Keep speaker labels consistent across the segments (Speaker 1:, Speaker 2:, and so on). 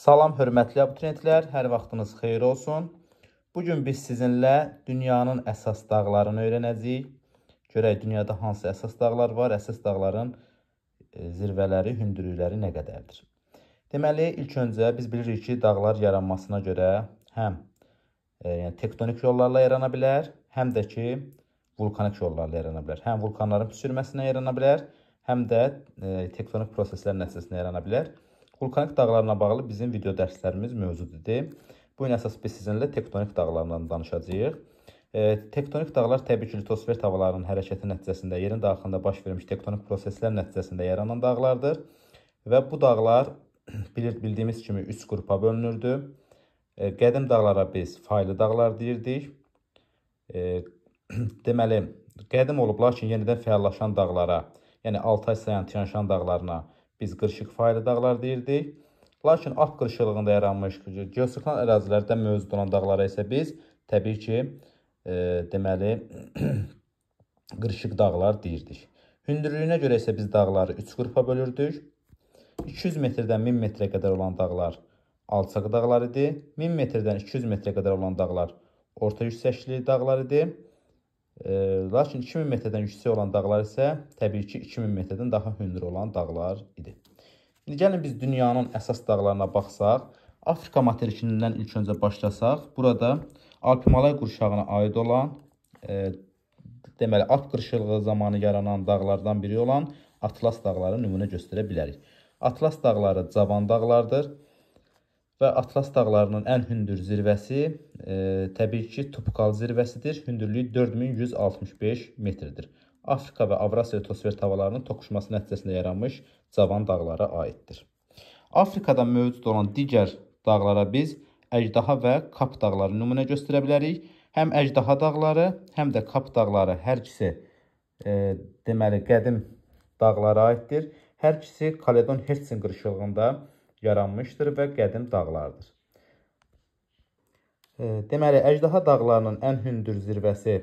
Speaker 1: Salam, hörmətli abituriyentlər, hər vaxtınız xeyir olsun. Bugün biz sizinlə dünyanın əsas dağlarını öyrənəcəyik. Görək, dünyada hansı əsas dağlar var, əsas dağların zirvələri, hündürlükləri nə qədərdir? Deməli, ilk öncə biz bilirik ki, dağlar yaranmasına görə həm tektonik yollarla yarana bilər, həm də ki, vulkanik yollarla yarana bilər. Həm vulkanların püsürməsinə yarana bilər, həm də tektonik proseslər nəticəsində yarana bilər. Vulkanik dağlarına bağlı bizim video dərslərimiz mövcuddur. Bu gün əsas biz sizinlə tektonik dağlarından danışacağıq. Tektonik dağlar təbii ki, litosfer havalarının hərəkəti nəticəsində yerin daxilində baş vermiş tektonik proseslər nəticəsində yaranan dağlardır. Və bu dağlar bildiyimiz kimi 3 qrupa bölünürdü. Qədim dağlara biz faylı dağlar deyirdik. Deməli, qədim olub, lakin yenidən fəallaşan dağlara, yəni Altay Sayan, Tian-Şan dağlarına biz qırışıq faylı dağlar deyirdik. Lakin alp qırışıqlığında yaranmış geosinxron ərazilərdə mövcud olan dağlara isə biz təbii ki, deməli, qırışıq dağlar deyirdik. Hündürlüyünə görə isə biz dağları 3 qrupa bölürdük. 200 metrdən 1000 metrə qədər olan dağlar alçaq dağlar idi. 1000 metrdən 200 metrə qədər olan dağlar orta yüksəklikli dağlar idi. Lakin 2000 metrdən yüksək olan dağlar isə təbii ki, 2000 metrdən daha hündür olan dağlar idi. İndi gəlin biz dünyanın əsas dağlarına baxsaq, Afrika materikindən ilk öncə başlasaq, burada Alp-Himalay qurşağına aid olan, deməli, alp qırışıqlığı zamanı yaranan dağlardan biri olan Atlas dağları nümunə göstərə bilərik. Atlas dağları cavan dağlardır və Atlas dağlarının ən hündür zirvəsi təbii ki, topikal zirvəsidir. Hündürlüyü 4165 metrdir. Afrika və Avrasiya litosfer havalarının toqquşması nəticəsində yaranmış cavan dağlara aiddir. Afrikada mövcud olan digər dağlara biz Əjdaha və Kap dağları nümunə göstərə bilərik. Həm Əjdaha dağları, həm də Kap dağları hər ikisi deməli qədim dağlara aiddir. Hər ikisi Kaledon Hertsin qırışıqlığında yaranmışdır və qədim dağlardır. Deməli, Əjdaha dağlarının ən hündür zirvəsi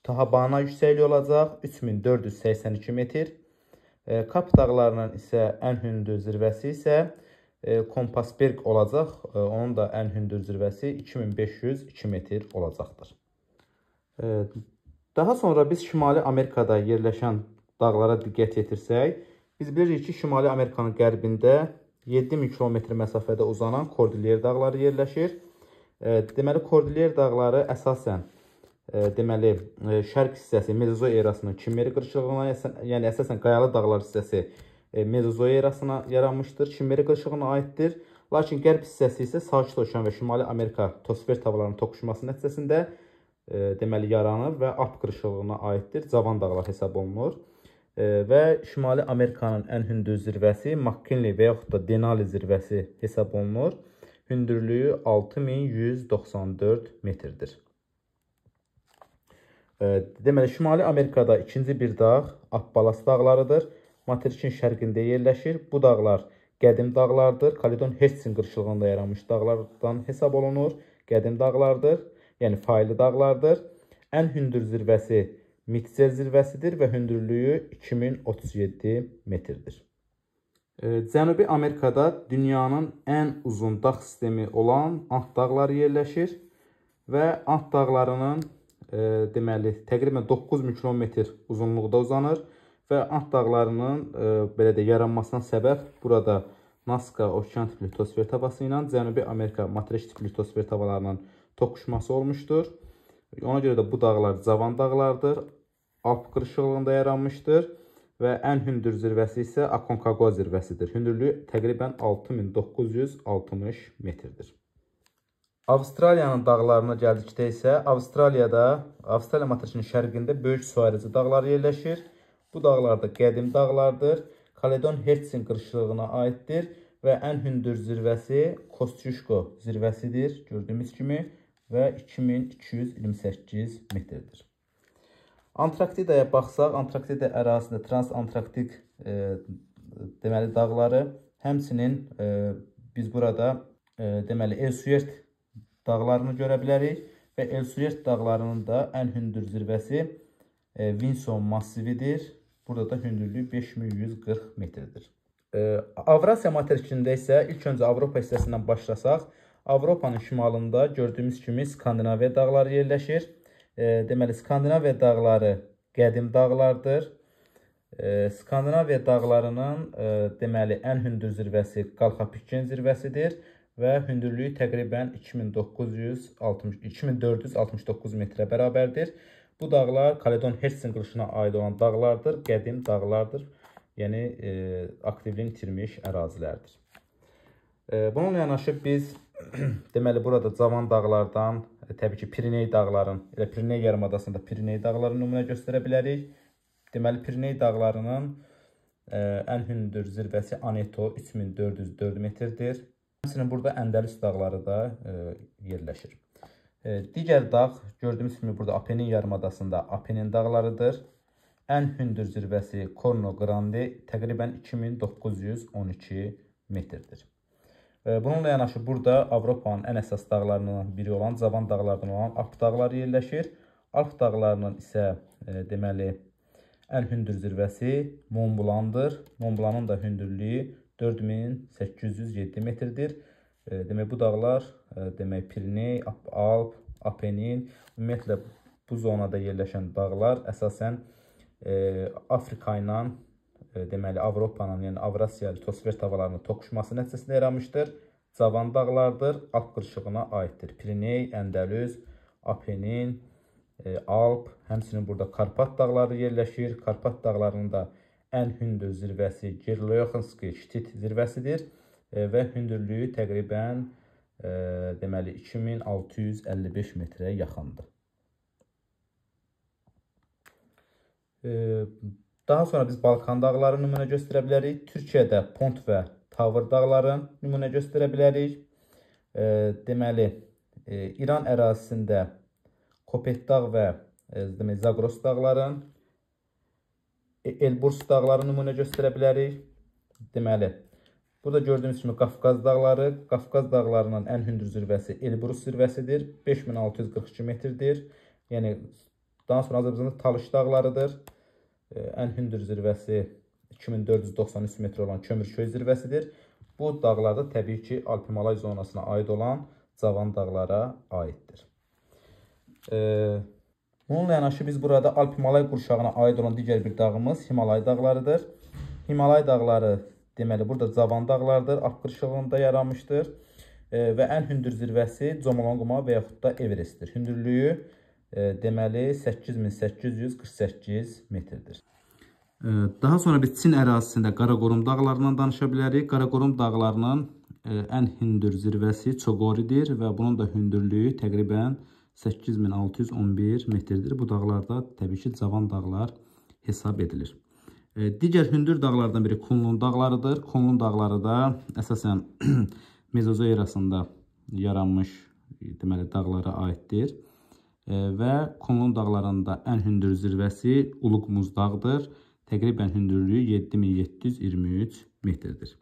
Speaker 1: Tahabana yüksəkliyi olacaq, 3482 metr. Kap dağlarının isə ən hündür zirvəsi isə Kompasberg olacaq. Onun da ən hündür zirvəsi 2502 metr olacaqdır. Daha sonra biz Şimali Amerikada yerləşən dağlara diqqət yetirsək, biz bilirik ki, Şimali Amerikanın qərbində 7000 kilometr məsafədə uzanan Kordilyer dağları yerləşir. Deməli, Kordilyer dağları əsasən deməli, şərq hissəsi Mezozoy erasının Kimmer qırışıqlığına, yəni əsasən qayalı dağlar hissəsi Mezozoy erasına yaranmışdır, Kimmer qırışıqlığına aiddir. Lakin qərb hissəsi isə Sakit Okean və Şimali Amerika litosfer havalarının toqquşması nəticəsində deməli, yaranır və alp qırışıqlığına aiddir, cavan dağlar hesab olunur. Və Şimali Amerikanın ən hündür zirvəsi McKinley və yaxud da Denali zirvəsi hesab olunur. Hündürlüyü 6194 metrdir. Deməli, Şimali Amerikada ikinci bir dağ Appalas dağlarıdır. Materikin şərqində yerləşir. Bu dağlar qədim dağlardır. Kaledon Hertsin qırışıqlığında yaranmış dağlardan hesab olunur. Qədim dağlardır, yəni faylı dağlardır. Ən hündür zirvəsi Mitzel zirvəsidir və hündürlüyü 2037 metrdir. Cənubi Amerikada dünyanın ən uzun dağ sistemi olan Ant dağları yerləşir və Ant dağlarının deməli, təqribən 9000 kilometr uzunluqda uzanır və Ant dağlarının belə də yaranmasına səbəb burada Nazca okean tipli litosfer havası ilə Cənubi Amerika materik tipli litosfer havalarının toqquşması olmuşdur. Ona görə də bu dağlar cavan dağlardır, alp qırışıqlığında yaranmışdır və ən hündür zirvəsi isə Aconcagua zirvəsidir. Hündürlüyü təqribən 6960 metrdir. Avstraliyanın dağlarına gəldikdə isə Avstraliya materikinin şərqində böyük su ayrıcı dağları yerləşir. Bu dağlar da qədim dağlardır. Kaledon Hertsin qırışıqlığına aiddir və ən hündür zirvəsi Kosciuszko zirvəsidir, gördüyümüz kimi, və 2228 metrdir. Antarktidaya baxsaq, Antarktida ərazisində transantarktik deməli dağları, həmçinin biz burada deməli Elsuyert dağlarını görə bilərik və Elsuyert dağlarının da ən hündür zirvəsi Vinson massividir. Burada da hündürlüyü 5140 metrdir. Avrasiya materikində isə ilk öncə Avropa hissəsindən başlasaq, Avropanın şimalında gördüyümüz kimi Skandinaviya dağları yerləşir. Deməli, Skandinaviya dağları qədim dağlardır. Skandinaviya dağlarının deməli, ən hündür zirvəsi Qalxapikyen zirvəsidir və hündürlüyü təqribən 2469 metrə bərabərdir. Bu dağlar Kaledon Hertsin qırışına aid olan dağlardır, qədim dağlardır, yəni aktivliyi itirmiş ərazilərdir. Bununla yanaşı biz deməli burada cavan dağlardan, təbii ki, Piriney dağların, Piriney yarımadasında Piriney dağları nümunə göstərə bilərik. Deməli, Piriney dağlarının ən hündür zirvəsi Aneto 3404 metrdir. Həmçinin burada Əndəlüs dağları da yerləşir. Digər dağ, gördüyümüz kimi burada Apenin yarımadasında Apenin dağlarıdır. Ən hündür zirvəsi Corno Grande təqribən 2912 metrdir. Bununla yanaşı burada Avropanın ən əsas dağlarından biri olan, cavan dağlardan olan Alp dağları yerləşir. Alp dağlarının isə deməli ən hündür zirvəsi Mont Blanc'dır. Mont Blanc'ın da hündürlüyü 4807 metrdir. Demək, bu dağlar Piriney, Alp, Apenin, ümumiyyətlə bu zonada yerləşən dağlar əsasən Afrika ilə deməli Avropanın, yəni Avrasiya litosfer havalarının toqquşması nəticəsində yaranmışdır. Cavan dağlardır, Alp qırışığına aiddir. Piriney, Əndəlüs, Apenin, Alp, həmçinin burada Karpat dağları yerləşir. Karpat dağlarının da ən hündür zirvəsi Gerloyoxinski ştit zirvəsidir və hündürlüyü təqribən deməli 2655 metrəyə yaxındır. Daha sonra biz Balkan dağları nümunə göstərə bilərik. Türkiyədə Pont və Tavr dağları nümunə göstərə bilərik. Deməli, İran ərazisində Kopet dağ və Zagros dağları, Elburz dağları nümunə göstərə bilərik. Deməli, burada gördüyünüz kimi Qafqaz dağları, Qafqaz dağlarının ən hündür zirvəsi Elburz zirvəsidir, 5642 metrdir. Yəni, daha sonra Azərbaycanda Talış dağlarıdır. Ən hündür zirvəsi 2493 metr olan Kömürköy zirvəsidir. Bu dağlarda təbii ki, Alp-Himalay zonasına aid olan cavan dağlara aiddir. Bununla yanaşı biz burada Alp-Himalay qurşağına aid olan digər bir dağımız Himalay dağlarıdır. Himalay dağları deməli burada cavan dağlardır, Alp qırışığında yaranmışdır və ən hündür zirvəsi Comolungma və yaxud da Everestdir. Hündürlüyü deməli 8848 metrdir. Daha sonra biz Çin ərazisində Qaraqorum dağlarından danışa bilərik. Qaraqorum dağlarının ən hündür zirvəsi Çogoridir və bunun da hündürlüyü təqribən 8611 metrdir. Bu dağlarda təbii ki, cavan dağlar hesab edilir. Digər hündür dağlardan biri Kunlun dağlarıdır. Kunlun dağları da əsasən Mezozoy erasında yaranmış deməli, dağlara aiddir. Və Kunlun dağlarında ən hündür zirvəsi Uluqmuz dağıdır. Təqribən hündürlüyü 7723 metrdir.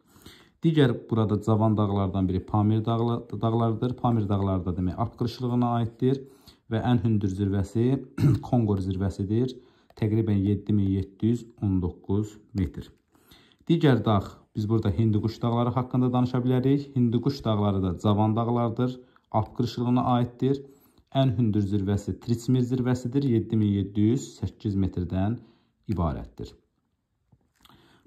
Speaker 1: Digər burada cavan dağlardan biri Pamir dağlarıdır. Pamir dağları da demək Alp qırışlığına aiddir və ən hündür zirvəsi Kongor zirvəsidir. Təqribən 7719 metr. Digər dağ, biz burada Hindukuş dağları haqqında danışa bilərik. Hindukuş dağları da cavan dağlardır, Alp qırışlığına aiddir. Ən hündür zirvəsi Triçmir zirvəsidir, 7708 metrdən ibarətdir.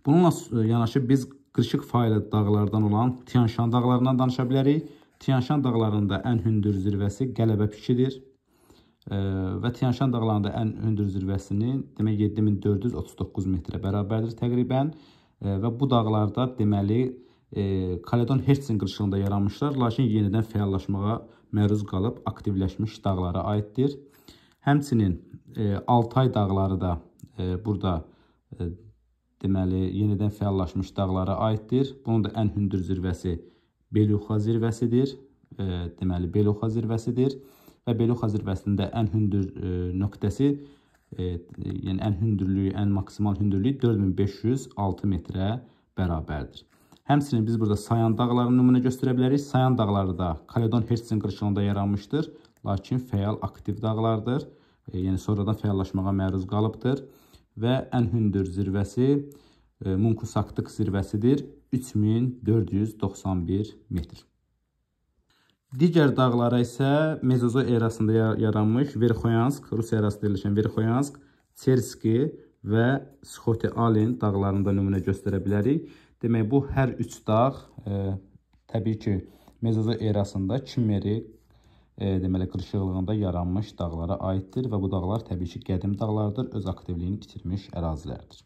Speaker 1: Bununla yanaşı biz qırışıq faylı dağlardan olan Tianshan dağlarından danışa bilərik. Tianshan dağlarında ən hündür zirvəsi Qələbə pikidir və Tianshan dağlarında ən hündür zirvəsinin demək 7439 metrə bərabərdir təqribən və bu dağlarda deməli Kaledon Hertsin qırışığında yaranmışlar, lakin yenidən fəallaşmağa məruz qalıb aktivləşmiş dağlara aiddir. Həmçinin Altay dağları da burada deməli yenidən fəallaşmış dağlara aiddir. Bunun da ən hündür zirvəsi Beluxa zirvəsidir. Deməli Beluxa zirvəsidir və Beluxa zirvəsində ən hündür nöqtəsi, yəni ən hündürlüyü, ən maksimal hündürlüyü 4506 metrə bərabərdir. Həmçinin biz burada Sayan dağlarını nümunə göstərə bilərik. Sayan dağları da Kaledon Hertsin qırışığında yaranmışdır, lakin fəal aktiv dağlardır. Yəni sonradan fəallaşmağa məruz qalıbdır və ən hündür zirvəsi Munkusaktık zirvəsidir. 3491 metr. Digər dağlara isə Mezozoy erasında yaranmış Verxoyansk, Rusiya ərazisində yerləşən Verxoyansk, Çerski və Sxote-Alin dağlarında nümunə göstərə bilərik. Demək, bu hər üç dağ təbii ki, Mezozoy erasında Kimmeri deməli, qırışıqlığında yaranmış dağlara aiddir və bu dağlar təbii ki, qədim dağlardır, öz aktivliyini itirmiş ərazilərdir.